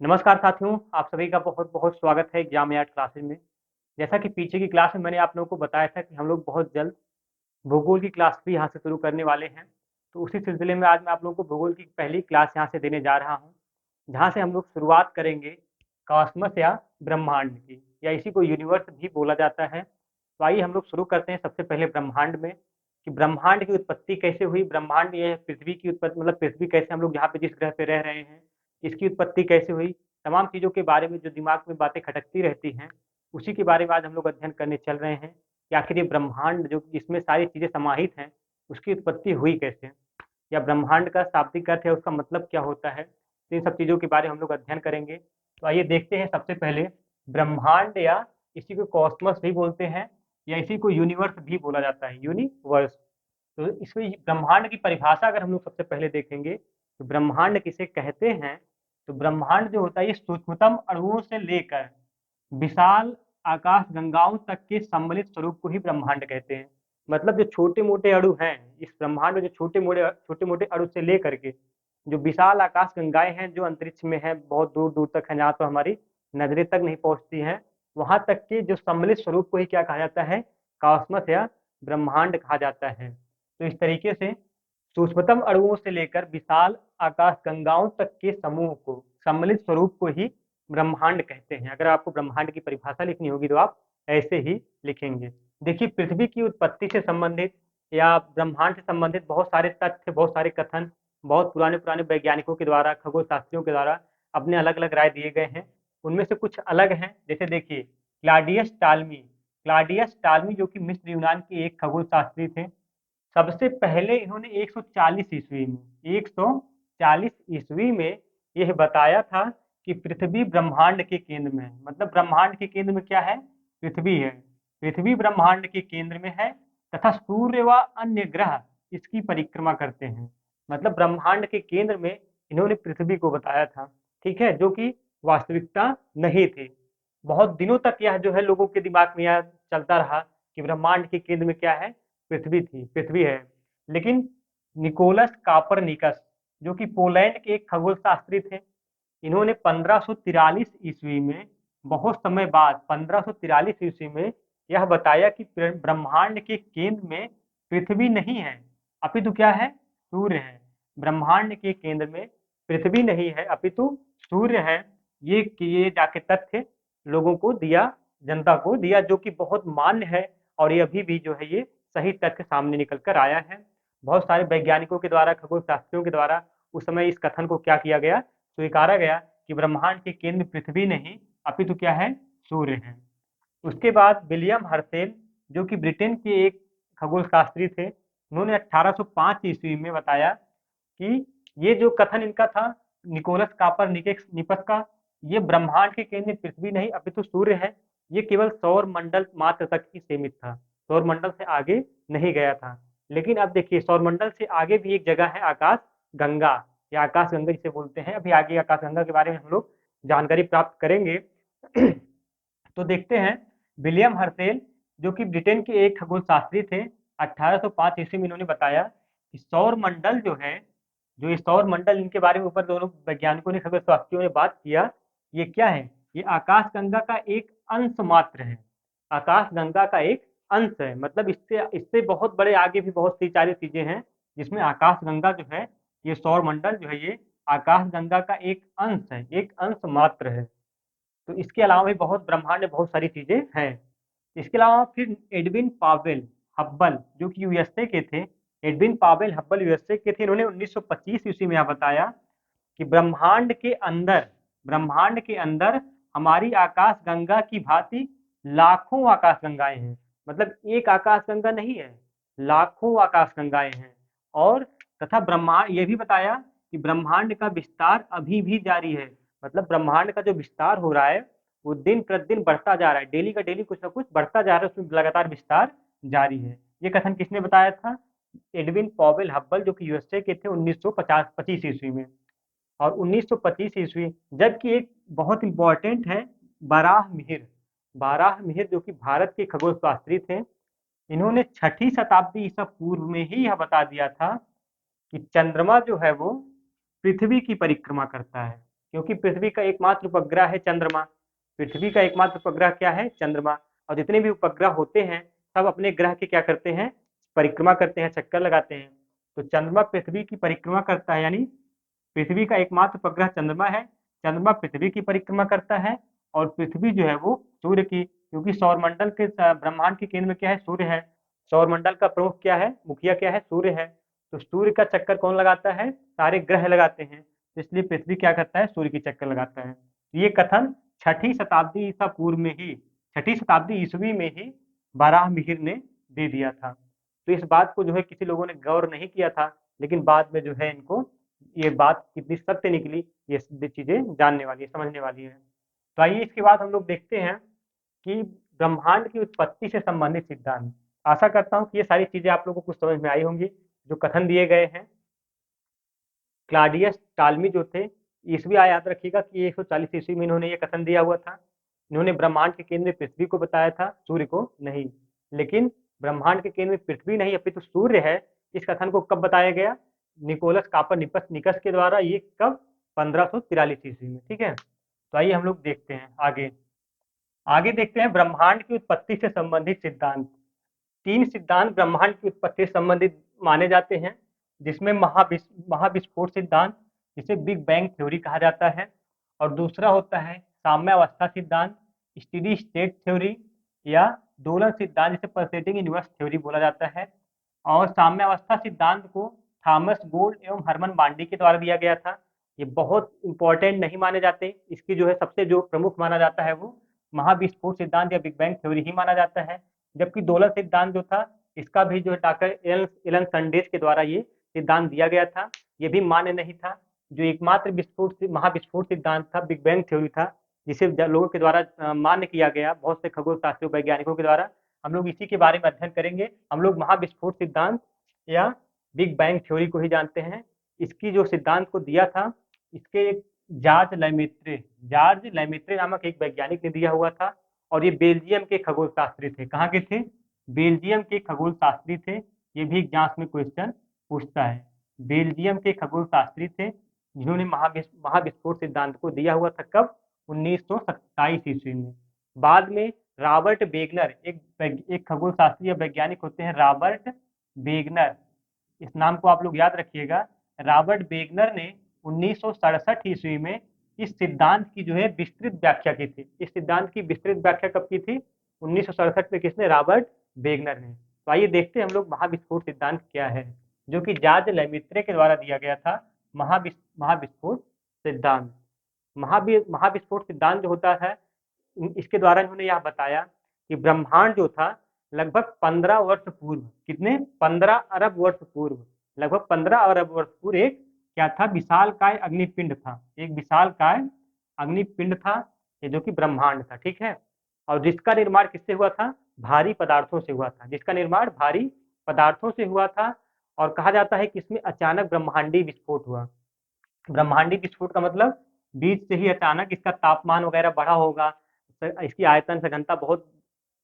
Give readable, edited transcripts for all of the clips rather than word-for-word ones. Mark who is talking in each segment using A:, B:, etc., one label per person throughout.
A: नमस्कार साथियों, आप सभी का बहुत-बहुत स्वागत है एग्जाम यार्ड क्लासेस में। जैसा कि पीछे की क्लास में मैंने आप लोगों को बताया था कि हम लोग बहुत जल्द भूगोल की क्लास भी यहाँ से शुरू करने वाले हैं। तो उसी सिलसिले में आज मैं आप लोगों को भूगोल की पहली क्लास यहाँ से देने जा रहा हूँ, जहाँ से हम लोग शुरुआत करेंगे कॉस्मस या ब्रह्मांड की, या इसी को यूनिवर्स भी बोला जाता है। तो आइए हम लोग शुरू करते हैं सबसे पहले ब्रह्मांड में, कि ब्रह्मांड की उत्पत्ति कैसे हुई। ब्रह्मांड ये पृथ्वी की उत्पत्ति, मतलब पृथ्वी कैसे हम लोग यहाँ पे जिस ग्रह पे रह रहे हैं, इसकी उत्पत्ति कैसे हुई। तमाम चीज़ों के बारे में जो दिमाग में बातें खटकती रहती हैं, उसी के बारे में आज हम लोग अध्ययन करने चल रहे हैं कि आखिर ये ब्रह्मांड जो इसमें सारी चीज़ें समाहित हैं, उसकी उत्पत्ति हुई कैसे, या ब्रह्मांड का शाब्दिक अर्थ है, उसका मतलब क्या होता है। तो इन सब चीज़ों के बारे में हम लोग अध्ययन करेंगे। तो आइए देखते हैं सबसे पहले ब्रह्मांड, या इसी को कॉस्मस भी बोलते हैं, या इसी को यूनिवर्स भी बोला जाता है, यूनिवर्स। तो इसमें ब्रह्मांड की परिभाषा अगर हम लोग सबसे पहले देखेंगे तो ब्रह्मांड किसे कहते हैं। तो ब्रह्मांड जो होता है ये सूक्ष्मतम अणुओं से लेकर विशाल आकाश गंगाओं तक के सम्मिलित स्वरूप को ही ब्रह्मांड कहते हैं। मतलब जो छोटे मोटे अणु हैं इस ब्रह्मांड में, जो छोटे मोटे अणु से लेकर के जो विशाल आकाश गंगाएं हैं, जो अंतरिक्ष में है, बहुत दूर दूर तक है, जहाँ तो हमारी नजरें तक नहीं पहुंचती हैं, वहां तक के जो सम्मिलित स्वरूप को ही क्या कहा जाता है, कॉस्मस या ब्रह्मांड कहा जाता है। तो इस तरीके से सूक्ष्मतम अणुओं से लेकर विशाल आकाश गंगाओं तक के समूह को, सम्मिलित स्वरूप को ही ब्रह्मांड कहते हैं। अगर आपको ब्रह्मांड की परिभाषा लिखनी होगी तो आप ऐसे ही लिखेंगे। देखिए, पृथ्वी की उत्पत्ति से संबंधित या ब्रह्मांड से संबंधित बहुत सारे तथ्य, बहुत सारे कथन बहुत पुराने पुराने वैज्ञानिकों के द्वारा, खगोल शास्त्रियों के द्वारा अपने अलग अलग राय दिए गए हैं। उनमें से कुछ अलग हैं, जैसे देखिए क्लाडियस टालमी जो कि मिस्र यूनान के एक खगोल शास्त्री थे। सबसे पहले इन्होंने 140 ईस्वी में यह बताया था कि पृथ्वी ब्रह्मांड के केंद्र में है। मतलब ब्रह्मांड के केंद्र में क्या है, पृथ्वी है। पृथ्वी ब्रह्मांड के केंद्र में है तथा सूर्य व अन्य ग्रह इसकी परिक्रमा करते हैं। मतलब ब्रह्मांड के केंद्र में इन्होंने पृथ्वी को बताया था, ठीक है, जो कि वास्तविकता नहीं थी। बहुत दिनों तक यह जो है लोगों के दिमाग में यह चलता रहा कि ब्रह्मांड के केंद्र में क्या है, पृथ्वी है। लेकिन निकोलस कापरनिकस जो कि पोलैंड के एक खगोल शास्त्री थे, इन्होंने 1543 ईस्वी में, बहुत समय बाद 1543 ईस्वी में यह बताया कि ब्रह्मांड के केंद्र में पृथ्वी नहीं है, अपितु क्या है, सूर्य है। ब्रह्मांड के केंद्र में पृथ्वी नहीं है अपितु सूर्य है। ये जाके तथ्य लोगों को दिया, जनता को दिया, जो कि बहुत मान्य है। और ये अभी भी जो है ये सही तथ्य सामने निकल कर आया है। बहुत सारे वैज्ञानिकों के द्वारा, खगोल शास्त्रियों के द्वारा उस समय इस कथन को क्या किया गया, स्वीकारा गया कि ब्रह्मांड के केंद्र पृथ्वी नहीं अपितु क्या है, सूर्य है। उसके बाद विलियम हर्शेल जो कि ब्रिटेन के एक खगोल शास्त्री थे, उन्होंने 1805 ईस्वी में बताया कि ये जो कथन इनका था, निकोलस कापरनिकस का, ये ब्रह्मांड के केंद्र पृथ्वी नहीं अपितु सूर्य है, ये केवल सौर मंडल मात्र तक ही सीमित था, सौर मंडल से आगे नहीं गया था। लेकिन अब देखिए, सौर मंडल से आगे भी एक जगह है, आकाश गंगा, या आकाश गंगा जिसे बोलते हैं। अभी आगे आकाश गंगा के बारे में हम लोग जानकारी प्राप्त करेंगे। तो देखते हैं, विलियम हर्शेल जो कि ब्रिटेन के एक खगोल शास्त्री थे, 1805 ईस्वी में इन्होंने बताया कि सौर मंडल जो है, जो ये सौर मंडल, इनके बारे में ऊपर दोनों वैज्ञानिकों ने, खगोल शास्त्रियों ने बात किया, ये क्या है, ये आकाश गंगा का एक अंश मात्र है। आकाश गंगा का एक अंश है, मतलब इससे इससे बहुत बड़े आगे भी बहुत सी सारी चीजें हैं, जिसमें आकाश गंगा जो है, ये सौर मंडल जो है, ये आकाश गंगा का एक अंश है, एक अंश मात्र है। तो इसके अलावा भी बहुत, ब्रह्मांड में बहुत सारी चीजें हैं। इसके अलावा फिर एडविन पावेल हब्बल जो कि यूएसए के थे, एडविन पावेल हब्बल यूएसए के थे, इन्होंने 1925 ईस्वी में यह बताया कि ब्रह्मांड के अंदर हमारी आकाश गंगा की भांति लाखों आकाश गंगाएं हैं। मतलब एक आकाश गंगा नहीं है, लाखों आकाश गंगाएं हैं। और तथा ब्रह्मांड, ये भी बताया कि ब्रह्मांड का विस्तार अभी भी जारी है। मतलब ब्रह्मांड का जो विस्तार हो रहा है वो दिन प्रतिदिन बढ़ता जा रहा है, डेली का डेली कुछ ना कुछ बढ़ता जा रहा है, उसमें लगातार विस्तार जारी है। ये कथन किसने बताया था, एडविन पॉवेल हब्बल जो कि यूएसए के थे, 1925 ईस्वी में। और 1925 ईस्वी, जबकि एक बहुत इंपॉर्टेंट है, बाराह मिहिर जो कि भारत के खगोल शास्त्री थे, इन्होंने 6ठी शताब्दी ईसा पूर्व में ही यह बता दिया था कि चंद्रमा जो है वो पृथ्वी की परिक्रमा करता है। क्योंकि पृथ्वी का एकमात्र उपग्रह है चंद्रमा। पृथ्वी का एकमात्र उपग्रह क्या है? चंद्रमा। और जितने भी उपग्रह होते हैं सब अपने ग्रह की क्या करते हैं? परिक्रमा करते हैं, चक्कर लगाते हैं। तो चंद्रमा पृथ्वी की परिक्रमा करता है, यानी पृथ्वी का एकमात्र उपग्रह चंद्रमा है। चंद्रमा पृथ्वी की परिक्रमा करता है और पृथ्वी जो है वो सूर्य की, क्योंकि सौरमंडल के ब्रह्मांड के केंद्र में क्या है? सूर्य है। सौरमंडल का प्रमुख क्या है? मुखिया क्या है? सूर्य है। तो सूर्य का चक्कर कौन लगाता है? सारे ग्रह लगाते हैं। तो इसलिए पृथ्वी क्या करता है? सूर्य की चक्कर लगाता है। ये कथन छठी शताब्दी ईसा पूर्व में ही, छठी शताब्दी ईस्वी में ही बाराहमिहिर ने दे दिया था। तो इस बात को जो है किसी लोगों ने गौर नहीं किया था, लेकिन बाद में जो है इनको ये बात कितनी सत्य निकली, ये चीजें जानने वाली है, समझने वाली है। तो आइए इसके बाद हम लोग देखते हैं कि ब्रह्मांड की उत्पत्ति से संबंधित सिद्धांत। आशा करता हूँ कि ये सारी चीजें आप लोगों को कुछ समझ में आई होंगी। जो कथन दिए गए हैं, क्लाडियस टालमी जो थे, ईस्वी याद रखिएगा कि 140 ईस्वी में इन्होंने ये कथन दिया हुआ था। इन्होंने ब्रह्मांड के केंद्र में पृथ्वी को बताया था, सूर्य को नहीं। लेकिन ब्रह्मांड के केंद्र में पृथ्वी नहीं अपितु सूर्य है, इस कथन को कब बताया गया? निकोलस कापर निकस के द्वारा। ये कब? 1543 ईस्वी में। ठीक है, तो आइए हम लोग देखते हैं आगे। आगे देखते हैं ब्रह्मांड की उत्पत्ति से संबंधित सिद्धांत। तीन सिद्धांत ब्रह्मांड की उत्पत्ति से संबंधित माने जाते हैं, जिसमें महाविस्फोट सिद्धांत, जिसे बिग बैंग थ्योरी कहा जाता है, और दूसरा होता है साम्यावस्था सिद्धांत, स्टेडी स्टेट थ्योरी, या दोलन सिद्धांत, जिसे पल्सेटिंग यूनिवर्स थ्योरी बोला जाता है। और साम्यावस्था सिद्धांत को थॉमस गोल्ड एवं हरमन बांडी के द्वारा दिया गया था। ये बहुत इंपॉर्टेंट नहीं माने जाते, इसकी जो है सबसे जो प्रमुख माना जाता है वो महाविस्फोट सिद्धांत या बिग बैंग थ्योरी ही माना जाता है। जबकि दोलन सिद्धांत जो था, इसका भी जो है डॉक्टर एलन संडेस के द्वारा ये सिद्धांत दिया गया था, ये भी मान्य नहीं था। जो एकमात्र महाविस्फोट सिद्धांत था, बिग बैंग थ्योरी था, जिसे लोगों के द्वारा मान्य किया गया, बहुत से खगोल शास्त्रियों वैज्ञानिकों के द्वारा। हम लोग इसी के बारे में अध्ययन करेंगे। हम लोग महाविस्फोट सिद्धांत या बिग बैंग थ्योरी को ही जानते हैं। इसकी जो सिद्धांत को दिया था, इसके एक जॉर्ज लैमेत्रे नामक एक वैज्ञानिक ने दिया हुआ था। और ये बेल्जियम के खगोल शास्त्री थे। कहाँ के थे? बेल्जियम के खगोल शास्त्री थे। ये भी एग्जाम्स में क्वेश्चन पूछता है। बेल्जियम के खगोल शास्त्री थे जिन्होंने महाविस्फोट सिद्धांत को दिया हुआ था। कब? 1927 ईस्वी में। बाद में रॉबर्ट वेगनर, एक खगोल शास्त्री या वैज्ञानिक होते हैं रॉबर्ट वेगनर, इस नाम को आप लोग याद रखिएगा। रॉबर्ट वेगनर ने 1967 ईस्वी में इस सिद्धांत की जो है विस्तृत व्याख्या की थी। इस सिद्धांत की विस्तृत व्याख्या कब की थी? 1967 में। किसने? रॉबर्ट वेगनर ने। तो आइए देखते हैं हम लोग महाविस्फोट सिद्धांत क्या है, जो कि जॉर्ज लेमित्रे के द्वारा दिया गया था। महाविस्फोट सिद्धांत। महाविस्फोट सिद्धांत जो होता है, इसके द्वारा इन्होंने यह बताया कि ब्रह्मांड जो था लगभग 15 वर्ष पूर्व, कितने? 15 अरब वर्ष पूर्व, लगभग 15 अरब वर्ष पूर्व एक क्या था? विशालकाय अग्निपिंड था। एक विशालकाय अग्निपिंड था, ये जो कि ब्रह्मांड था। ठीक है, और जिसका निर्माण किससे हुआ था? भारी पदार्थों से हुआ था। जिसका निर्माण भारी पदार्थों से हुआ था। और कहा जाता है कि इसमें अचानक ब्रह्मांडी विस्फोट हुआ। ब्रह्मांडी विस्फोट का मतलब बीच से ही अचानक इसका तापमान वगैरह बढ़ा होगा, इसकी आयतन सघनता बहुत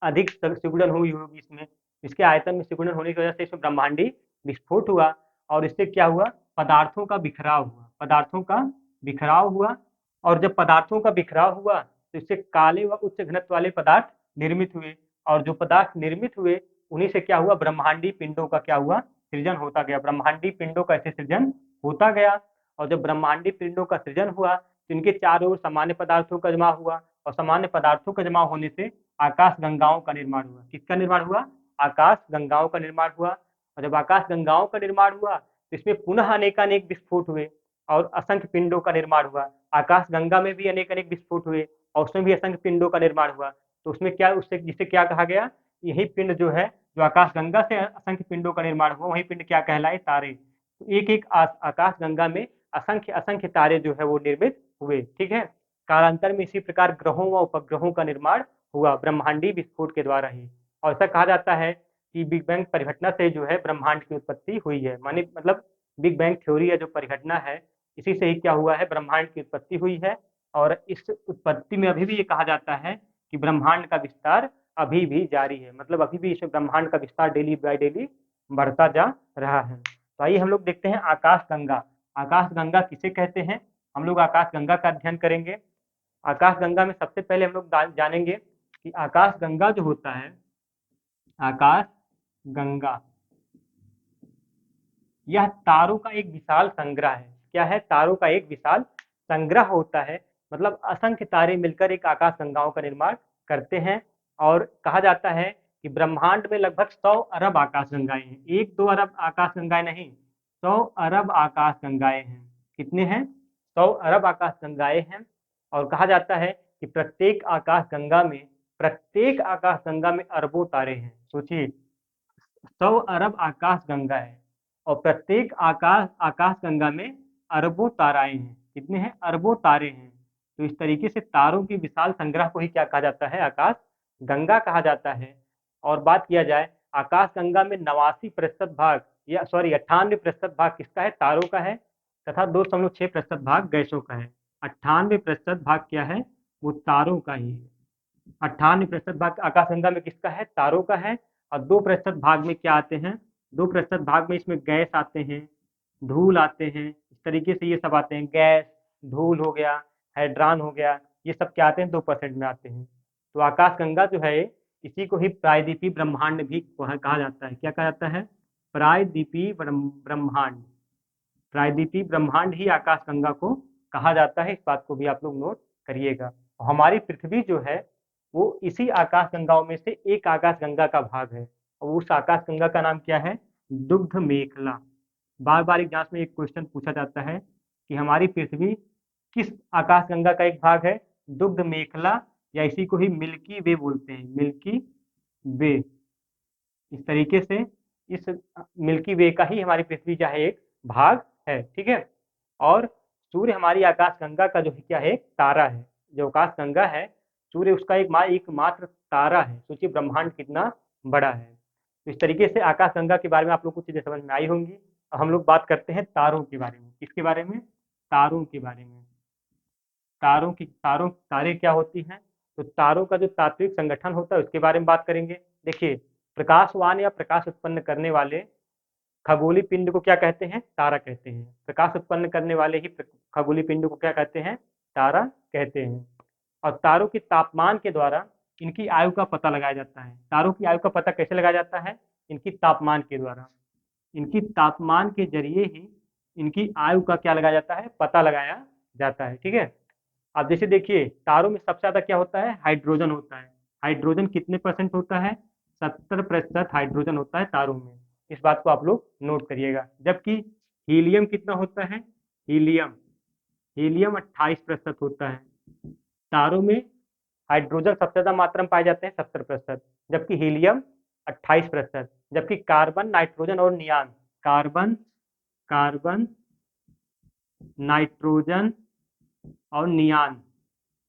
A: अधिक सिकुड़न हुई होगी इसमें। इसके आयतन में सिकुड़न होने की वजह से इसमें ब्रह्मांडी विस्फोट हुआ। और इससे क्या हुआ? पदार्थों का बिखराव हुआ। पदार्थों का बिखराव हुआ। और जब पदार्थों का बिखराव हुआ तो इससे काले व उच्च घनत्व वाले पदार्थ निर्मित हुए। और जो पदार्थ निर्मित हुए उन्हीं से क्या हुआ? ब्रह्मांडी पिंडों का क्या हुआ? सृजन होता गया। ब्रह्मांडी पिंडों का ऐसे सृजन होता गया। और जब ब्रह्मांडी पिंडों का सृजन हुआ तो इनके चारों ओर सामान्य पदार्थों का जमा हुआ। और सामान्य पदार्थों का जमा होने से आकाश गंगाओं का निर्माण हुआ। किसका निर्माण हुआ? आकाश गंगाओं का निर्माण हुआ। और जब आकाश गंगाओं का निर्माण हुआ तो इसमें पुनः अनेकानेक विस्फोट हुए और असंख्य पिंडों का निर्माण हुआ। आकाश गंगा में भी अनेक अनेक विस्फोट हुए और उसमें भी असंख्य पिंडों का निर्माण हुआ। तो उसमें क्या, उससे जिसे क्या कहा गया? यही पिंड जो है, जो आकाश गंगा से असंख्य पिंडों का निर्माण हुआ, वही पिंड क्या कहलाए? तारे। तो एक एक आकाश गंगा में असंख्य असंख्य तारे जो है वो निर्मित हुए। ठीक है, कालांतर में इसी प्रकार ग्रहों व उपग्रहों का निर्माण हुआ ब्रह्मांडी विस्फोट के द्वारा ही। और ऐसा कहा जाता है कि बिग बैंग परिघटना से जो है ब्रह्मांड की उत्पत्ति हुई है। माने मतलब बिग बैंग थ्योरी या जो परिघटना है, इसी से ही क्या हुआ है? ब्रह्मांड की उत्पत्ति हुई है। और इस उत्पत्ति में अभी भी ये कहा जाता है कि ब्रह्मांड का विस्तार अभी भी जारी है। मतलब अभी भी इसमें ब्रह्मांड का विस्तार डेली बाय डेली बढ़ता जा रहा है। तो आइए हम लोग देखते हैं आकाश गंगा। आकाश गंगा किसे कहते हैं? हम लोग आकाशगंगा का अध्ययन करेंगे। आकाशगंगा में सबसे पहले हम लोग जानेंगे कि आकाशगंगा जो होता है, आकाशगंगा यह तारों का एक विशाल संग्रह है। क्या है? तारों का एक विशाल संग्रह होता है। मतलब असंख्य तारे मिलकर एक आकाशगंगाओं का निर्माण करते हैं। और कहा जाता है कि ब्रह्मांड में लगभग 100 अरब आकाशगंगाएं हैं। 1-2 अरब आकाशगंगाएं नहीं, 100 अरब आकाशगंगाएं हैं। कितने हैं? 100 अरब आकाशगंगाएं हैं। और कहा जाता है कि प्रत्येक आकाशगंगा में अरबों तारे हैं। सोचिए, 100 अरब आकाशगंगा है और प्रत्येक आकाशगंगा में अरबों ताराएं हैं। कितने हैं? अरबों तारे हैं। तो इस तरीके से तारों की विशाल संग्रह को ही क्या कहा जाता है? आकाश गंगा कहा जाता है। और बात किया जाए, आकाशगंगा में 89% भाग, या सॉरी 98% भाग किसका है? तारों का है। तथा 2.6% भाग गैसों का है। 98% भाग क्या है? वो तारों का ही है। 98% भाग आकाशगंगा में किसका है? तारों का है। और 2% भाग में क्या आते हैं? 2% भाग में इसमें गैस आते हैं, धूल आते हैं। इस तरीके से ये सब आते हैं। गैस, धूल हो गया, हाइड्रान हो गया, ये सब क्या आते हैं? 2% में आते हैं। तो आकाशगंगा जो है, इसी को ही प्रायद्वीपीय ब्रह्मांड भी कहा जाता है। क्या कहा जाता है? प्रायद्वीपीय ब्रह्मांड। प्रायद्वीपीय ब्रह्मांड ही आकाशगंगा को कहा जाता है। इस बात को भी आप लोग नोट करिएगा। हमारी पृथ्वी जो है, वो इसी आकाशगंगाओं में से एक आकाशगंगा का भाग है। और उस आकाशगंगा का नाम क्या है? दुग्ध मेखला। बार बार एग्जाम में एक क्वेश्चन पूछा जाता है कि हमारी पृथ्वी किस आकाशगंगा का एक भाग है? दुग्ध मेखला, या इसी को ही मिल्की वे बोलते हैं। मिल्की वे। इस तरीके से इस मिल्की वे का ही हमारी पृथ्वी का है एक भाग है। ठीक है। और सूर्य हमारी आकाशगंगा का जो है क्या है? तारा है। जो आकाशगंगा है, सूर्य उसका एकमात्र तारा है। सोचिए ब्रह्मांड कितना बड़ा है। तो इस तरीके से आकाशगंगा के बारे में आप लोग को चीजें समझ में आई होंगी। अब हम लोग बात करते हैं तारों के बारे में। किसके बारे में? तारों के बारे में। तारे क्या होती हैं? तो तारों का जो तात्विक संगठन होता है उसके बारे में बात करेंगे। देखिए, प्रकाशवान या प्रकाश उत्पन्न करने वाले खगोलीय पिंड को क्या कहते हैं? तारा कहते हैं। प्रकाश उत्पन्न करने वाले ही खगोलीय पिंड को क्या कहते हैं? तारा कहते हैं। और तारों के तापमान के द्वारा इनकी आयु का पता लगाया जाता है। तारों की आयु का पता कैसे लगाया जाता है? इनकी तापमान के द्वारा। इनकी तापमान के जरिए ही इनकी आयु का क्या लगाया जाता है? पता लगाया जाता है। ठीक है। अब जैसे देखिए, तारों में सबसे ज्यादा क्या होता है? हाइड्रोजन होता है। हाइड्रोजन कितने % होता है? 70% हाइड्रोजन होता है तारों में। इस बात को आप लोग नोट करिएगा। जबकि हीलियम कितना होता है? हीलियम हीलियम 28% होता है। तारों में हाइड्रोजन सबसे ज्यादा मात्रा में पाए जाते हैं 70%, जबकि हीलियम 28%। जबकि कार्बन, नाइट्रोजन और नियान, कार्बन कार्बन नाइट्रोजन और नियान,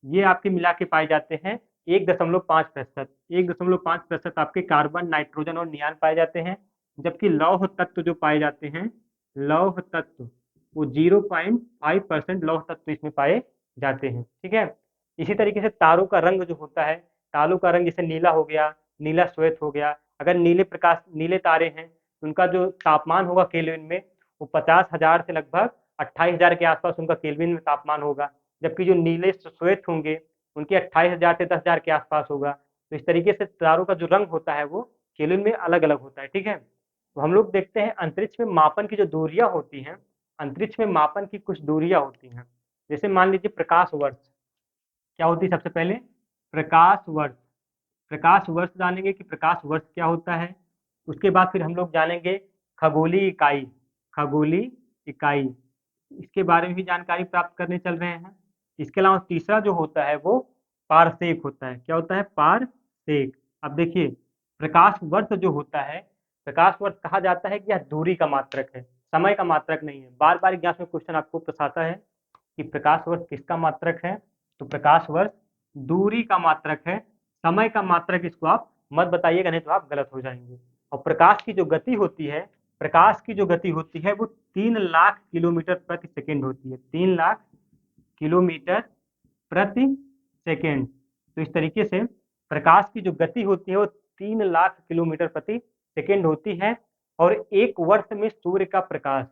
A: ये आपके मिला के पाए जाते हैं 1.5%। 1.5% आपके कार्बन, नाइट्रोजन और नियान पाए जाते हैं। जबकि लौह तत्व जो पाए जाते हैं, लौह तत्व, वो 0.5% लौह तत्व इसमें पाए जाते हैं। ठीक है। इसी तरीके से तारों का रंग जो होता है, तारों का रंग जैसे नीला हो गया, नीला श्वेत हो गया। अगर नीले तारे हैं तो उनका जो तापमान होगा केल्विन में, वो 50,000 से लगभग 28,000 के आसपास उनका केल्विन में तापमान होगा। जबकि जो नीले श्वेत होंगे, उनके 28,000 से 10,000 के आसपास होगा। तो इस तरीके से तारों का जो रंग होता है वो केल्विन में अलग अलग होता है। ठीक है। तो हम लोग देखते हैं अंतरिक्ष में मापन की जो दूरियां होती हैं, अंतरिक्ष में मापन की कुछ दूरियां होती हैं। जैसे मान लीजिए प्रकाश वर्ष। क्या होती है? सबसे पहले प्रकाश वर्ष। प्रकाश वर्ष जानेंगे कि प्रकाश वर्ष क्या होता है। उसके बाद फिर हम लोग जानेंगे खगोलीय इकाई। खगोलीय इकाई, इसके बारे में भी जानकारी प्राप्त करने चल रहे हैं। इसके अलावा तीसरा जो होता है वो पारसेक होता है। क्या होता है? पारसेक। अब देखिए, प्रकाश वर्ष जो होता है, प्रकाश वर्ष कहा जाता है कि यह दूरी का मात्रक है, समय का मात्रक नहीं है। बार बार एग्जाम में क्वेश्चन आपको फंसाता है कि प्रकाश वर्ष किसका मात्रक है? तो प्रकाश वर्ष दूरी का मात्रक है, समय का मात्रक इसको आप मत बताइएगा, नहीं तो आप गलत हो जाएंगे। और प्रकाश की जो गति होती है, प्रकाश की जो गति होती है वो 3 लाख किलोमीटर प्रति सेकेंड होती है। 3 लाख किलोमीटर प्रति सेकेंड। तो इस तरीके से प्रकाश की जो गति होती है वो 3 लाख किलोमीटर प्रति सेकेंड होती है। और एक वर्ष में सूर्य का प्रकाश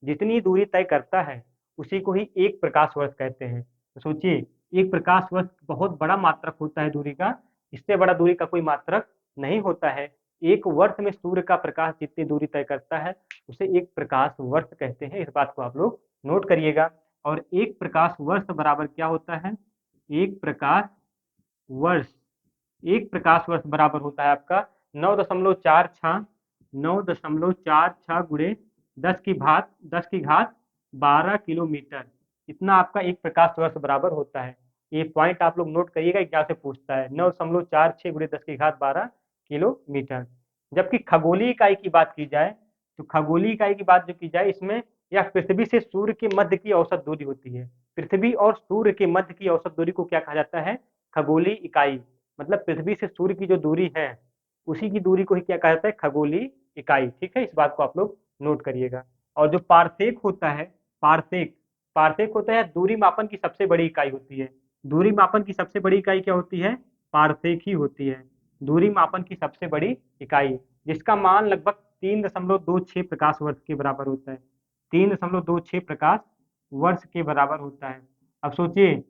A: जितनी दूरी तय करता है उसी को ही एक प्रकाश वर्ष कहते हैं। तो सोचिए, एक प्रकाश वर्ष बहुत बड़ा मात्रक होता है दूरी का, इससे बड़ा दूरी का कोई मात्रक नहीं होता है। एक वर्ष में सूर्य का प्रकाश जितनी दूरी तय करता है उसे एक प्रकाश वर्ष कहते हैं। इस बात को आप लोग नोट करिएगा। और एक प्रकाश वर्ष बराबर क्या होता है? एक प्रकाश वर्ष, एक प्रकाश वर्ष बराबर होता है आपका 9.46 गुणे 10 की घात 12 किलोमीटर। इतना आपका एक प्रकाश वर्ष बराबर होता है। ये पॉइंट आप लोग नोट करिएगा, एग्जाम से पूछता है। 9.46 गुणे 10 की घात 12 किलोमीटर। जबकि खगोलीय इकाई की बात की जाए तो खगोलीय इकाई की बात जो की जाए, इसमें यह पृथ्वी से सूर्य के मध्य की औसत दूरी होती है। पृथ्वी और सूर्य के मध्य की औसत दूरी को क्या कहा जाता है? खगोलीय इकाई। मतलब पृथ्वी से सूर्य की जो दूरी है उसी की दूरी को ही क्या कहा जाता है? खगोलीय इकाई। ठीक है, इस बात को आप लोग नोट करिएगा। और जो पारसेक होता है, पारसेक, पारसेक होता है दूरी मापन की सबसे बड़ी इकाई होती है। दूरी मापन की सबसे बड़ी इकाई क्या होती है? पारसेक ही होती है। दूरी मापन की सबसे बड़ी इकाई, जिसका मान लगभग 3.26 प्रकाश वर्ष के बराबर होता है। 3.26 प्रकाश वर्ष के बराबर होता है। अब सोचिए,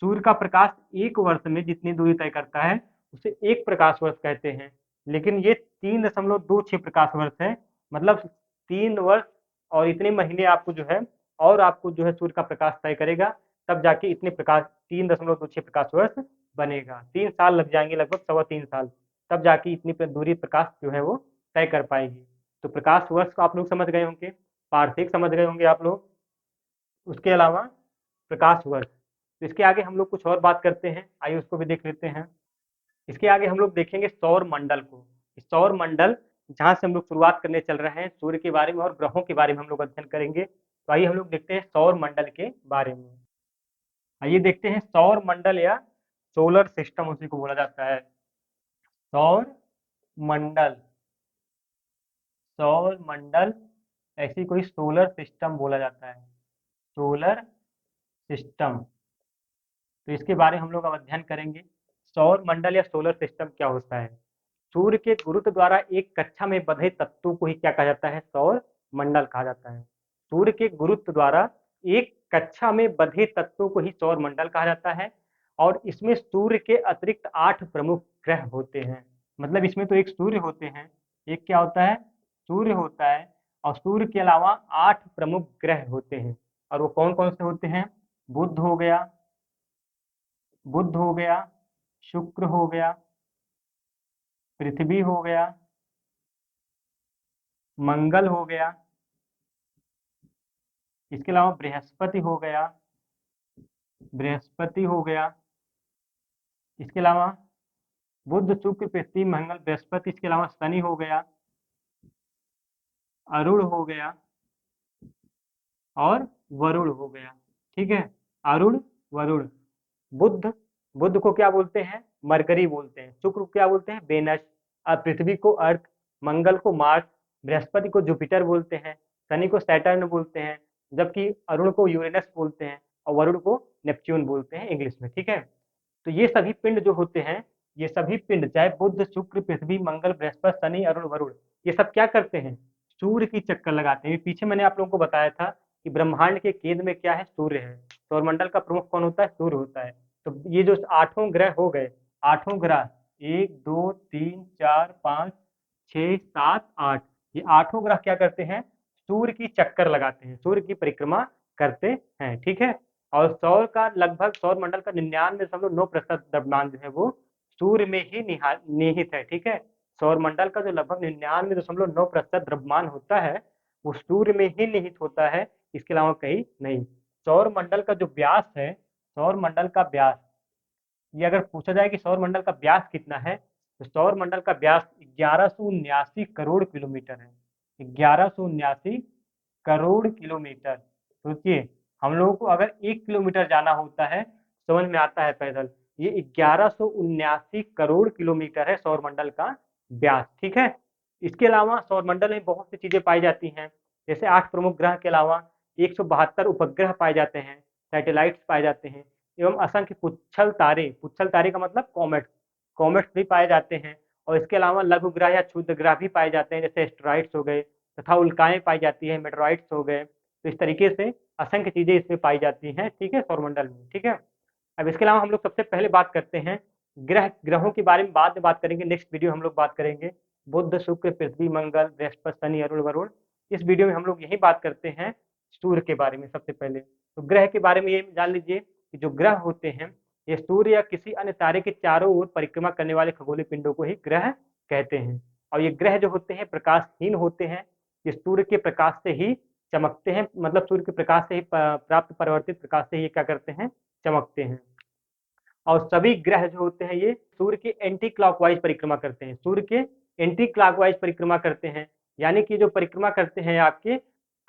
A: सूर्य का प्रकाश एक वर्ष में जितनी दूरी तय करता है उसे एक प्रकाश वर्ष कहते हैं, लेकिन ये 3.26 प्रकाश वर्ष है। मतलब 3 वर्ष और इतने महीने आपको जो है, और आपको जो है सूर्य का प्रकाश तय करेगा, तब जाके इतने प्रकाश 3.26 प्रकाश वर्ष बनेगा। 3 साल लग जाएंगे, लगभग 3.25 साल, तब जाके इतनी दूरी प्रकाश जो है वो तय कर पाएगी। तो प्रकाश वर्ष को आप लोग समझ गए होंगे, पारसेक समझ गए होंगे आप लोग। उसके अलावा प्रकाश वर्ष, तो इसके आगे हम लोग कुछ और बात करते हैं, आइए उसको भी देख लेते हैं। इसके आगे हम लोग देखेंगे सौर मंडल को। सौर मंडल जहाँ से हम लोग शुरुआत करने चल रहे हैं, सूर्य के बारे में और ग्रहों के बारे में हम लोग अध्ययन करेंगे। तो आइए हम लोग देखते हैं सौर मंडल के बारे में। आइए देखते हैं सौर मंडल या सोलर सिस्टम उसी को बोला जाता है। सौर मंडल, सौर मंडल ऐसी कोई सोलर सिस्टम बोला जाता है, सोलर सिस्टम। तो इसके बारे में हम लोग अब अध्ययन करेंगे। सौर मंडल या सोलर सिस्टम क्या होता है? सूर्य के गुरुत्व द्वारा एक कक्षा में बंधे तत्वों को ही क्या कहा जाता है? सौर मंडल कहा जाता है। सूर्य के गुरुत्व द्वारा एक कक्षा में बंधे तत्वों को ही सौर मंडल कहा जाता है। और इसमें सूर्य के अतिरिक्त 8 प्रमुख ग्रह होते हैं। मतलब इसमें तो एक सूर्य होते हैं, एक क्या होता है? सूर्य होता है। और सूर्य के अलावा 8 प्रमुख ग्रह होते हैं। और वो कौन कौन से होते हैं? बुध हो गया, बुध हो गया, शुक्र हो गया, पृथ्वी हो गया, मंगल हो गया, इसके अलावा बृहस्पति हो गया, बृहस्पति हो गया, इसके अलावा बुध शुक्र पृथ्वी मंगल बृहस्पति, इसके अलावा शनि हो गया, अरुण हो गया और वरुण हो गया। ठीक है, अरुण वरुण। बुध, बुध को क्या बोलते हैं? मरकरी बोलते हैं। शुक्र को क्या बोलते हैं? वेनस। और पृथ्वी को अर्थ, मंगल को मार्स, बृहस्पति को जुपिटर बोलते हैं, शनि को सैटर्न बोलते हैं, जबकि अरुण को यूरेनस बोलते हैं और वरुण को नेपच्यून बोलते हैं इंग्लिश में। ठीक है, तो ये सभी पिंड जो होते हैं, ये सभी पिंड चाहे बुध शुक्र पृथ्वी मंगल बृहस्पति शनि अरुण वरुण, ये सब क्या करते हैं? सूर्य की चक्कर लगाते हैं। पीछे मैंने आप लोगों को बताया था कि ब्रह्मांड के केंद्र में क्या है? सूर्य है। सौरमंडल का प्रमुख कौन होता है? सूर्य होता है। तो ये जो 8 ग्रह हो गए, 8 ग्रह, 1 2 3 4 5 6 7 8, ये 8 ग्रह क्या करते हैं? सूर्य की चक्कर लगाते हैं, सूर्य की परिक्रमा करते हैं। ठीक है, और सौर का लगभग, सौर मंडल का 99.9% द्रव्यमान जो है वो सूर्य में ही निहित है। ठीक है, सौर मंडल का जो लगभग 99.9% द्रव्यमान होता है वो सूर्य में ही निहित होता है, इसके अलावा कहीं नहीं। सौर मंडल का जो व्यास है, सौर मंडल का व्यास, ये अगर पूछा जाए कि सौर मंडल का व्यास कितना है, तो सौर मंडल का व्यास 1179 करोड़ किलोमीटर है। 1179 करोड़ किलोमीटर। सोचिए, हम लोगों को अगर 1 किलोमीटर जाना होता है, समझ में आता है पैदल, ये 1179 करोड़ किलोमीटर है सौरमंडल का व्यास। ठीक है, इसके अलावा सौरमंडल में बहुत सी चीजें पाई जाती हैं। जैसे 8 प्रमुख ग्रह के अलावा 172 उपग्रह पाए जाते हैं, सैटेलाइट्स पाए जाते हैं, एवं असंख्य पुच्छल तारे, पुच्छल तारे का मतलब कॉमेट, कॉमेट्स भी पाए जाते हैं। और इसके अलावा लघु ग्रह या क्षुद्र ग्रह भी पाए जाते हैं, जैसे एस्टेरॉइड्स हो गए, तथा उल्काएं पाई जाती है, मेटेरॉइड्स हो गए। तो इस तरीके से असंख्य चीजें इसमें पाई जाती हैं, ठीक है, सौरमंडल में, ठीक है। अब इसके अलावा हम लोग सबसे पहले बात करते हैं ग्रहों के बारे में, बाद में बात करेंगे, नेक्स्ट वीडियो हम लोग बात करेंगे बुध, शुक्र, पृथ्वी, मंगल, बृहस्पति, शनि, अरुण, वरुण। इस वीडियो में हम लोग यही बात करते हैं सूर्य के बारे में सबसे पहले। तो ग्रह के बारे में ये जान लीजिए कि जो ग्रह होते हैं ये सूर्य या किसी अन्य तारे के चारों ओर परिक्रमा करने वाले खगोलीय पिंडों को ही ग्रह कहते हैं। और ये ग्रह जो होते हैं प्रकाशहीन होते हैं, ये सूर्य के प्रकाश से ही चमकते हैं, मतलब सूर्य के प्रकाश से ही प्राप्त परावर्तित प्रकाश से ही क्या करते हैं, चमकते हैं। और सभी ग्रह जो होते हैं ये सूर्य के एंटी क्लॉकवाइज परिक्रमा करते हैं, सूर्य के एंटी क्लॉकवाइज परिक्रमा करते हैं, यानी कि जो परिक्रमा करते हैं आपके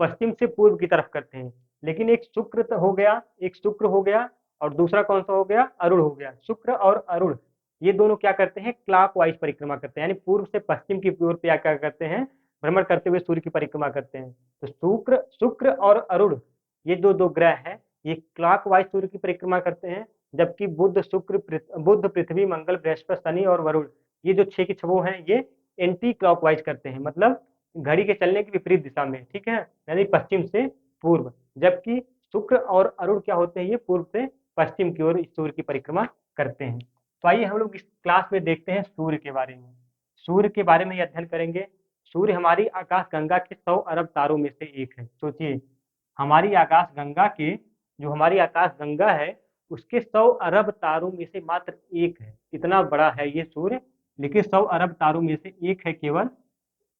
A: पश्चिम से पूर्व की तरफ करते हैं। लेकिन एक शुक्र तो हो गया, एक शुक्र हो गया, और दूसरा कौन सा हो गया, अरुण हो गया। शुक्र और अरुण ये दोनों क्या करते हैं, क्लॉकवाइज परिक्रमा करते हैं, यानी पूर्व से पश्चिम की ओर पे क्या करते हैं, भ्रमण करते हुए सूर्य की परिक्रमा करते हैं। तो शुक्र शुक्र और अरुण ये जो दो ग्रह हैं ये क्लॉकवाइज सूर्य की परिक्रमा करते हैं, जबकि बुध, शुक्र, बुध, पृथ्वी, मंगल, बृहस्पति, शनि और वरुण ये जो छह के छह हैं ये एंटी क्लॉकवाइज करते हैं, मतलब घड़ी के चलने की विपरीत दिशा में, ठीक है, यानी पश्चिम से पूर्व। जबकि शुक्र और अरुण क्या होते हैं, ये पूर्व से पश्चिम की ओर सूर्य की परिक्रमा करते हैं। तो आइए हम लोग इस क्लास में देखते हैं सूर्य के बारे में। सूर्य के बारे में अध्ययन करेंगे। सूर्य हमारी आकाश गंगा के 100 अरब तारों में से एक है। सोचिए, हमारी आकाश गंगा के, जो हमारी आकाश गंगा है उसके 100 अरब तारों में से मात्र एक है। इतना बड़ा है ये सूर्य, लेकिन 100 अरब तारों में से एक है केवल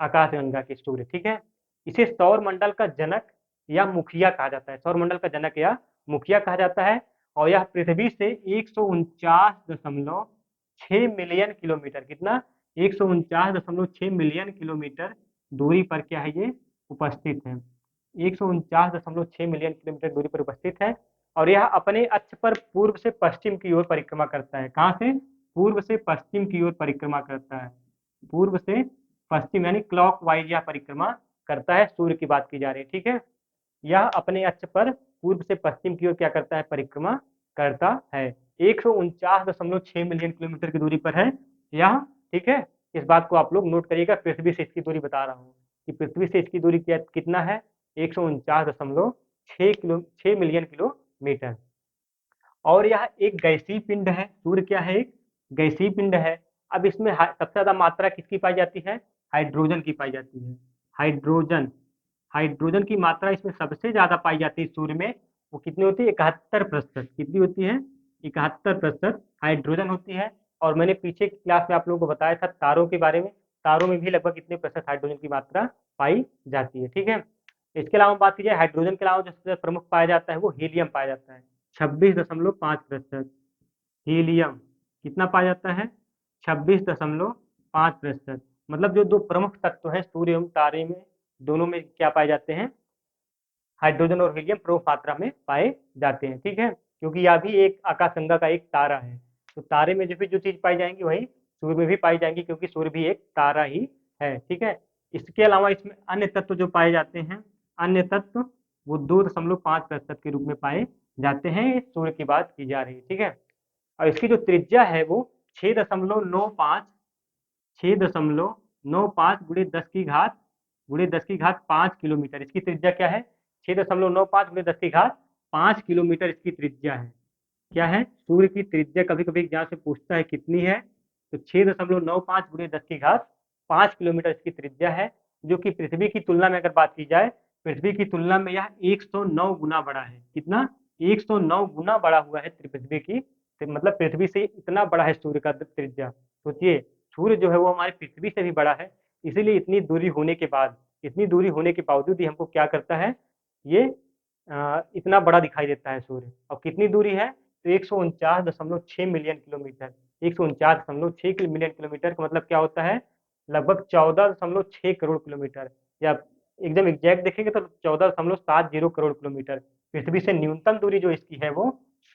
A: आकाशगंगा के सूर्य, ठीक है। इसे सौर मंडल का जनक या मुखिया कहा जाता है, सौर मंडल का जनक या मुखिया कहा जाता है। और यह पृथ्वी से 149.6 मिलियन किलोमीटर, कितना, 149.6 मिलियन किलोमीटर दूरी पर क्या है, ये उपस्थित है। 149.6 मिलियन किलोमीटर दूरी पर उपस्थित है। और यह अपने अक्ष पर पूर्व से पश्चिम की ओर परिक्रमा करता है। कहाँ से, पूर्व से पश्चिम की ओर परिक्रमा करता है, पूर्व से पश्चिम यानी क्लॉक वाइज यह परिक्रमा करता है। सूर्य की बात की जा रही है, ठीक है। यह अपने अक्ष पर पूर्व से पश्चिम की ओर क्या करता है, परिक्रमा करता है। 149.6 मिलियन किलोमीटर की दूरी पर है यह, ठीक है। इस बात को आप लोग नोट करिएगा, पृथ्वी से इसकी दूरी बता रहा हूँ कि पृथ्वी से इसकी दूरी क्या कितना है, 149.6 मिलियन किलोमीटर। और यह एक गैसीय पिंड है। सूर्य क्या है, एक गैसीय पिंड है। अब इसमें सबसे ज्यादा मात्रा किसकी पाई जाती है, हाइड्रोजन की पाई जाती है। हाइड्रोजन, हाइड्रोजन की मात्रा इसमें सबसे ज्यादा पाई जाती है सूर्य में। वो कितनी होती है, 71%। कितनी होती है, 71% हाइड्रोजन होती है। और मैंने पीछे की क्लास में आप लोगों को बताया था तारों के बारे में, तारों में भी लगभग कितने प्रतिशत हाइड्रोजन की मात्रा पाई जाती है, ठीक है। इसके अलावा बात की जाए हाइड्रोजन के अलावा जो सबसे प्रमुख पाया जाता है वो हीलियम पाया जाता है, 26.5%। हीलियम कितना पाया जाता है, 26.5%। मतलब जो दो प्रमुख तत्व हैं सूर्य एवं तारे में, दोनों में क्या पाए जाते हैं, हाइड्रोजन और हीलियम प्रमुख मात्रा में पाए जाते हैं, ठीक है। क्योंकि यह भी एक आकाशगंगा का एक तारा है। तो तारे में जो भी जो चीज पाई जाएंगी वही सूर्य में भी पाई जाएंगी, क्योंकि सूर्य भी एक तारा ही है, ठीक है। इसके अलावा इसमें अन्य तत्व जो पाए जाते हैं, अन्य तत्व वो 2.5% के रूप में पाए जाते हैं। सूर्य की बात की जा रही है, ठीक है। और इसकी जो त्रिज्या है वो 6.95, 6.95 × 10 की घात 5 किलोमीटर इसकी त्रिज्या क्या है, 6.95 × 10 की घात 5 किलोमीटर इसकी त्रिज्या है। क्या है, सूर्य की त्रिज्या कभी कभी एग्जाम से पूछता है कितनी है, तो 6.95 × 10 की घात 5 किलोमीटर इसकी त्रिज्या है। जो कि पृथ्वी की तुलना में अगर बात की जाए, पृथ्वी की तुलना में यह 109 गुना बड़ा है। कितना, 109 गुना बड़ा हुआ है पृथ्वी की, मतलब पृथ्वी से इतना बड़ा है सूर्य का त्रिज्या। सोचिए, सूर्य जो है वो हमारी पृथ्वी से भी बड़ा है। इसीलिए इतनी दूरी होने के बाद, इतनी दूरी होने के बावजूद ही हमको क्या करता है, ये इतना बड़ा दिखाई देता है सूर्य। और कितनी दूरी है, तो 149.6 मिलियन किलोमीटर, 149.6 मिलियन किलोमीटर का मतलब क्या होता है, लगभग 14.6 करोड़ किलोमीटर, या एकदम एग्जैक्ट देखेंगे तो 14.70 करोड़ किलोमीटर। पृथ्वी से न्यूनतम दूरी जो इसकी है वो,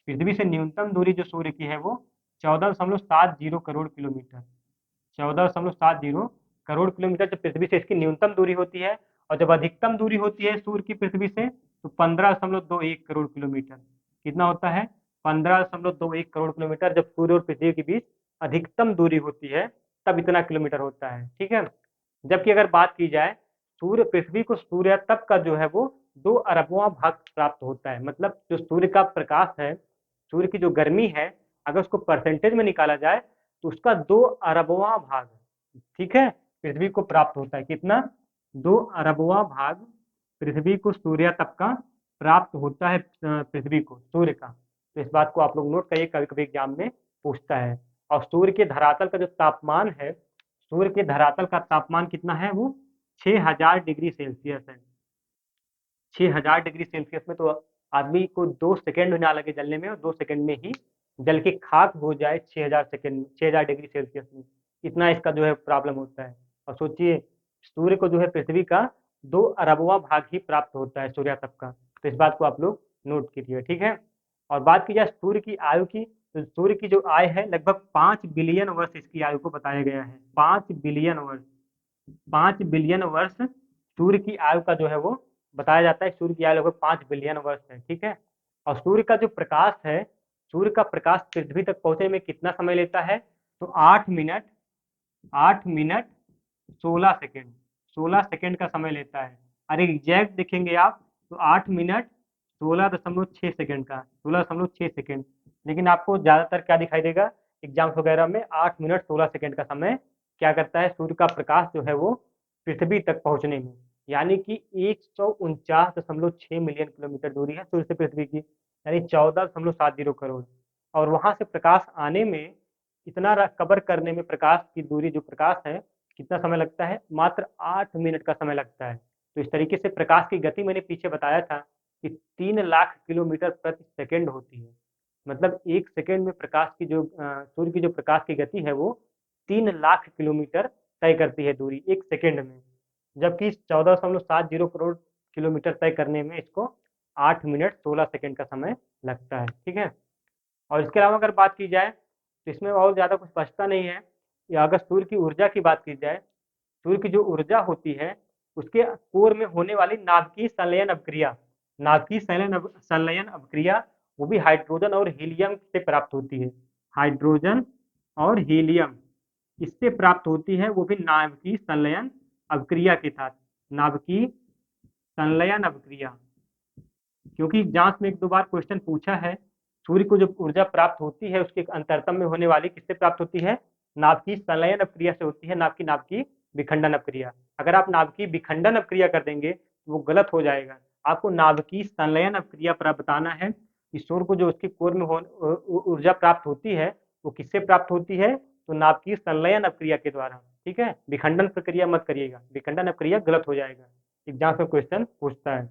A: पृथ्वी से न्यूनतम दूरी जो सूर्य की है वो 14.70 करोड़ किलोमीटर, 14.70 करोड़ किलोमीटर जब पृथ्वी से इसकी न्यूनतम दूरी होती है। और जब अधिकतम दूरी होती है सूर्य की पृथ्वी से तो 15.21 करोड़ किलोमीटर। कितना होता है, 15.21 करोड़ किलोमीटर जब सूर्य और पृथ्वी के बीच अधिकतम दूरी होती है तब इतना किलोमीटर होता है, ठीक है। जबकि अगर बात की जाए सूर्य पृथ्वी को सूर्य तब का जो है वो 2 अरबवां भाग प्राप्त होता है। मतलब जो सूर्य का प्रकाश है, सूर्य की जो गर्मी है, अगर उसको परसेंटेज में निकाला जाए तो उसका 2 अरबवां भाग, ठीक है, पृथ्वी को प्राप्त होता है। कितना? 2 अरबवां भाग पृथ्वी को सूर्यतप का प्राप्त होता है, पृथ्वी को सूर्य का। तो इस बात को आप लोग नोट करिए, कभी कभी एग्जाम में पूछता है। और सूर्य के धरातल का जो तापमान है, सूर्य के धरातल का तापमान कितना है? वो 6000 डिग्री सेल्सियस है। 6000 डिग्री सेल्सियस में तो आदमी को 2 सेकंड ना लगे जलने में, और 2 सेकंड में ही जल के खाक हो जाए 6000 सेकंड, 6000 डिग्री सेल्सियस में। इतना इसका जो है प्रॉब्लम होता है। और सोचिए, सूर्य को जो है पृथ्वी का 2 अरबवां भाग ही प्राप्त होता है सूर्यातप का। तो इस बात को आप लोग नोट कीजिए, ठीक है। और बात की जाए सूर्य की आयु की, तो सूर्य की जो आयु है लगभग 5 बिलियन वर्ष इसकी आयु को बताया गया है। 5 बिलियन वर्ष, 5 बिलियन वर्ष सूर्य की आयु का जो है वो बताया जाता है। सूर्य की आयु लगभग 5 बिलियन वर्ष है, ठीक है। और सूर्य का जो प्रकाश है, सूर्य का प्रकाश पृथ्वी तक पहुंचने में कितना समय लेता है? तो 8 मिनट, 8 मिनट 16 सेकेंड, 16 सेकेंड का समय लेता है। अरे एग्जैक्ट देखेंगे आप तो 8 मिनट 16.6 सेकेंड का, 16.6 सेकेंड। लेकिन आपको ज्यादातर क्या दिखाई देगा एग्जाम्स वगैरह में? 8 मिनट 16 सेकेंड का समय क्या करता है सूर्य का प्रकाश जो है वो पृथ्वी तक पहुंचने में। यानी कि 149.6 मिलियन किलोमीटर दूरी है सूर्य से पृथ्वी की, यानी 14.70 करोड़। और वहां से प्रकाश आने में, इतना कवर करने में प्रकाश की दूरी, जो प्रकाश है, कितना समय लगता है? मात्र 8 मिनट का समय लगता है। तो इस तरीके से प्रकाश की गति मैंने पीछे बताया था कि 3 लाख किलोमीटर प्रति सेकेंड होती है। मतलब 1 सेकेंड में प्रकाश की जो सूर्य की जो प्रकाश की गति है वो 3 लाख किलोमीटर तय करती है दूरी 1 सेकेंड में। जबकि 14.70 करोड़ किलोमीटर तय करने में इसको 8 मिनट 16 सेकेंड का समय लगता है, ठीक है। और इसके अलावा अगर बात की जाए तो इसमें और ज़्यादा कुछ बचता नहीं है। या अगर सूर्य की ऊर्जा की बात की जाए, सूर्य की जो ऊर्जा होती है उसके कोर में होने वाली नाभिकीय संलयन अभिक्रिया, नाभिकीय संलयन अभिक्रिया, वो भी हाइड्रोजन और हीलियम से प्राप्त होती है। हाइड्रोजन और हीलियम इससे प्राप्त होती है, वो भी नाभिकीय संलयन अभिक्रिया के साथ। नाभिकीय संलयन अभिक्रिया, क्योंकि जांच में 1-2 बार क्वेश्चन पूछा है, सूर्य को जो ऊर्जा प्राप्त होती है उसके अंतरतम में होने वाली किससे प्राप्त होती है? नाभिकीय संलयन अपक्रिया से होती है, नाभिकीय नाभिकीय विखंडन अपक्रिया। अगर आप नाभिकीय विखंडन अपक्रिया कर देंगे तो वो गलत हो जाएगा। आपको नाभिकीय संलयन अपक्रिया पर बताना है कि सूर्य को जो उसके कोर में ऊर्जा प्राप्त होती है वो किससे प्राप्त होती है? तो नाभिकीय संलयन अपक्रिया के द्वारा, ठीक है। विखंडन प्रक्रिया मत करिएगा, विखंडन अपक्रिया गलत हो जाएगा, एग्जाम में क्वेश्चन पूछता है।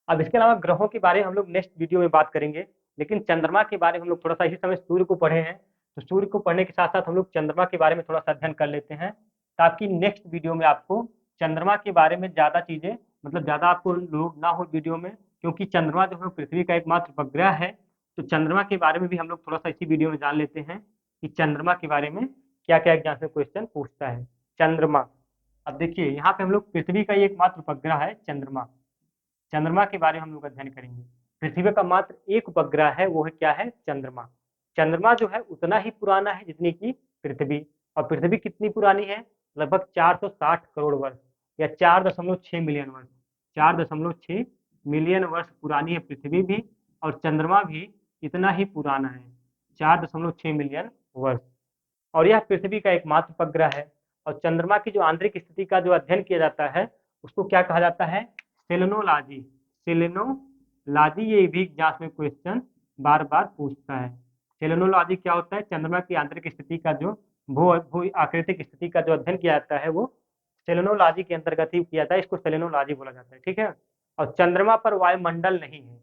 A: अब इसके अलावा ग्रहों के बारे में हम लोग नेक्स्ट वीडियो में बात करेंगे, लेकिन चंद्रमा के बारे में हम लोग थोड़ा सा, इसी समय सूर्य को पढ़े हैं तो सूर्य को पढ़ने के साथ साथ हम लोग चंद्रमा के बारे में थोड़ा सा अध्ययन कर लेते हैं, ताकि नेक्स्ट वीडियो में आपको चंद्रमा के बारे में ज़्यादा चीज़ें, मतलब ज़्यादा आपको लोड ना हो वीडियो में। क्योंकि चंद्रमा जो है पृथ्वी का एकमात्र उपग्रह है, तो चंद्रमा के बारे में भी हम लोग थोड़ा सा इसी वीडियो में जान लेते हैं कि चंद्रमा के बारे में क्या क्या एग्जाम में क्वेश्चन पूछता है। चंद्रमा, अब देखिए यहाँ पे हम लोग पृथ्वी का ही एकमात्र उपग्रह है चंद्रमा, चंद्रमा के बारे में हम लोग अध्ययन करेंगे। पृथ्वी का मात्र एक उपग्रह है, वो है क्या है? चंद्रमा। चंद्रमा जो है उतना ही पुराना है जितनी की पृथ्वी। और पृथ्वी कितनी पुरानी है? लगभग 460 करोड़ वर्ष या 4.6 मिलियन वर्ष, 4.6 मिलियन वर्ष पुरानी है पृथ्वी भी, और चंद्रमा भी इतना ही पुराना है, 4.6 मिलियन वर्ष। और यह पृथ्वी का एकमात्र उपग्रह है। और चंद्रमा की जो आंतरिक स्थिति का जो अध्ययन किया जाता है उसको क्या कहा जाता है? Selenology, selenology. ये भी एग्जाम में क्वेश्चन बार बार पूछता है। सेलेनोलॉजी क्या होता है? चंद्रमा की आंतरिक स्थिति का जो भू भू आकृतिक स्थिति का जो अध्ययन किया जाता है वो सेलेनोलॉजी के अंतर्गत ही किया जाता है, इसको सेलेनोलॉजी बोला जाता है, ठीक है। और चंद्रमा पर वायुमंडल नहीं है,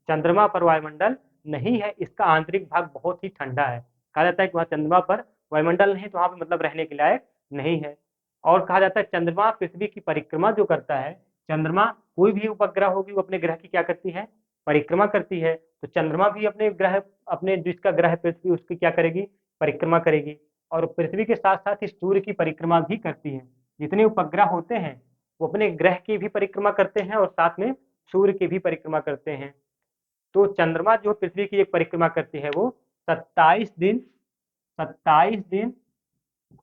A: चंद्रमा पर वायुमंडल नहीं है, इसका आंतरिक भाग बहुत ही ठंडा है। कहा जाता है कि वहाँ चंद्रमा पर वायुमंडल नहीं, तो वहाँ पे मतलब रहने के लायक नहीं है। और कहा जाता है चंद्रमा पृथ्वी की परिक्रमा जो करता है, चंद्रमा, कोई भी उपग्रह होगी वो अपने ग्रह की क्या करती है? परिक्रमा करती है। तो चंद्रमा भी अपने ग्रह, अपने जिसका ग्रह पृथ्वी उसकी क्या करेगी? परिक्रमा करेगी। और पृथ्वी के साथ साथ ही सूर्य की परिक्रमा भी करती है। जितने उपग्रह होते हैं वो अपने ग्रह की भी परिक्रमा करते हैं और साथ में सूर्य की भी परिक्रमा करते हैं। तो चंद्रमा जो पृथ्वी की एक परिक्रमा करती है वो 27 दिन, 27 दिन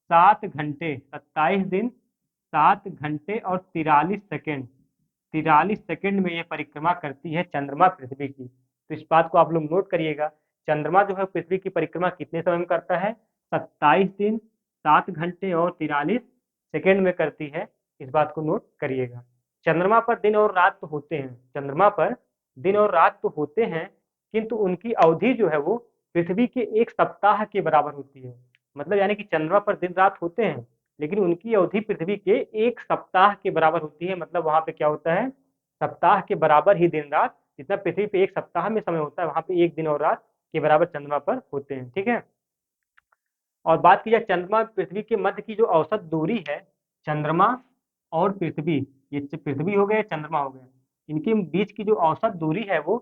A: 7 घंटे, 27 दिन 7 घंटे और 43 सेकेंड, 43 सेकंड में ये परिक्रमा करती है चंद्रमा पृथ्वी की। तो इस बात को आप लोग नोट करिएगा, चंद्रमा जो है पृथ्वी की परिक्रमा कितने समय में करता है? 27 दिन 7 घंटे और 43 सेकंड में करती है। इस बात को नोट करिएगा। चंद्रमा पर दिन और रात तो होते हैं, चंद्रमा पर दिन और रात तो होते हैं, किंतु उनकी अवधि जो है वो पृथ्वी के 1 सप्ताह के बराबर होती है। मतलब यानी कि चंद्रमा पर दिन रात होते हैं, लेकिन उनकी अवधि पृथ्वी के 1 सप्ताह के बराबर होती है। मतलब वहां पे क्या होता है, सप्ताह के बराबर ही दिन रात, जितना पृथ्वी पे 1 सप्ताह में समय होता है, वहां पे 1 दिन और रात के बराबर चंद्रमा पर होते हैं। ठीक है। और बात की जाए चंद्रमा पृथ्वी के मध्य की जो औसत दूरी है, चंद्रमा और पृथ्वी, ये पृथ्वी हो गया चंद्रमा हो गया, इनके बीच की जो औसत दूरी है वो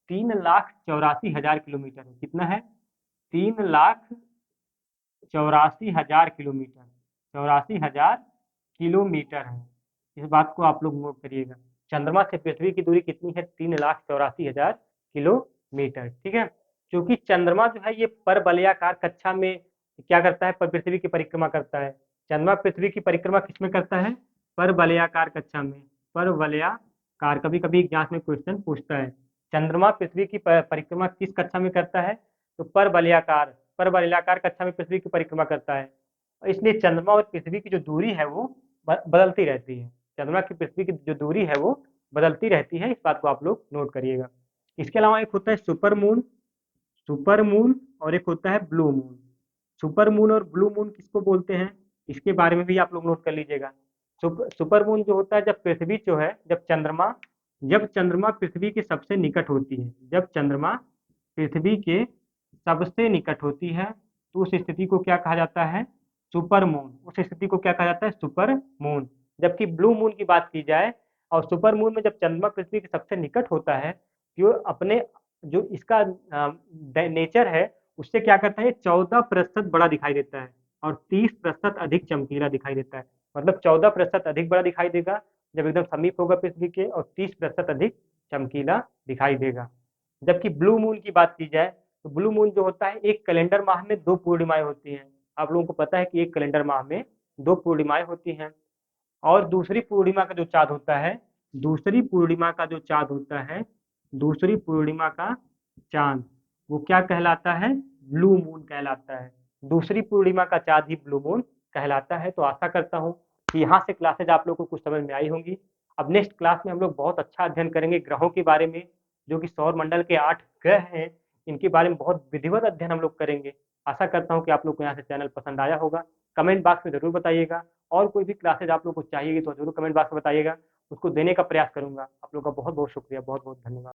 A: 3,84,000 किलोमीटर है। कितना है? 3,84,000 किलोमीटर, 84,000 किलोमीटर है। इस बात को आप लोग नोट करिएगा। चंद्रमा से पृथ्वी की दूरी कितनी है? 3,84,000 किलोमीटर। ठीक है। क्योंकि चंद्रमा जो है ये परवलयाकार कक्षा में क्या करता है? पृथ्वी की परिक्रमा करता है। चंद्रमा पृथ्वी की परिक्रमा किसमें करता है? परवलयाकार कक्षा में। परवलयाकार, कभी कभी एग्जाम में क्वेश्चन पूछता है, चंद्रमा पृथ्वी की परिक्रमा किस कक्षा में करता है? तो परवलयाकार, परवलयाकार कक्षा में पृथ्वी की परिक्रमा करता है। और इसलिए चंद्रमा और पृथ्वी की जो दूरी है वो बदलती रहती है। चंद्रमा की पृथ्वी की जो दूरी है वो बदलती रहती है। इस बात को आप लोग नोट करिएगा। इसके अलावा एक होता है सुपर मून, सुपर मून, और एक होता है ब्लू मून। सुपर मून और ब्लू मून किसको बोलते हैं, इसके बारे में भी आप लोग नोट कर लीजिएगा। सुपर मून जो होता है जब पृथ्वी जो है, जब चंद्रमा पृथ्वी के सबसे निकट होती है, जब चंद्रमा पृथ्वी के सबसे निकट होती है, तो उस स्थिति को क्या कहा जाता है? Super moon. उस स्थिति को क्या कहा जाता है? Super moon. जबकि ब्लू मून की बात की जाए, और सुपर मून में जब चंद्रमा पृथ्वी के सबसे निकट होता है, जो अपने जो इसका नेचर है उससे क्या करता है, 14% बड़ा दिखाई देता है और 30% अधिक चमकीला दिखाई देता है। मतलब 14% अधिक बड़ा दिखाई देगा जब एकदम समीप होगा पृथ्वी के, और 30% अधिक चमकीला दिखाई देगा। जबकि ब्लू मून की बात की जाए, तो ब्लू मून जो होता है, एक कैलेंडर माह में 2 पूर्णिमाएं होती हैं। आप लोगों को पता है कि एक कैलेंडर माह में 2 पूर्णिमाएं होती हैं। और दूसरी पूर्णिमा का जो चाँद होता है, दूसरी पूर्णिमा का जो चाँद होता है, दूसरी पूर्णिमा का चाँद, वो क्या कहलाता है? ब्लू मून कहलाता है। दूसरी पूर्णिमा का चाँद ही ब्लू मून कहलाता है। तो आशा करता हूँ कि यहाँ से क्लासेज आप लोग को कुछ समझ में आई होंगी। अब नेक्स्ट क्लास में हम लोग बहुत अच्छा अध्ययन करेंगे ग्रहों के बारे में, जो कि सौर मंडल के 8 ग्रह हैं, इनके बारे में बहुत विधिवत अध्ययन हम लोग करेंगे। आशा करता हूँ कि आप लोग को यहाँ से चैनल पसंद आया होगा। कमेंट बॉक्स में ज़रूर बताइएगा, और कोई भी क्लासेज आप लोग को चाहिए तो ज़रूर कमेंट बॉक्स में बताइएगा, उसको देने का प्रयास करूंगा। आप लोग का बहुत बहुत शुक्रिया, बहुत बहुत धन्यवाद।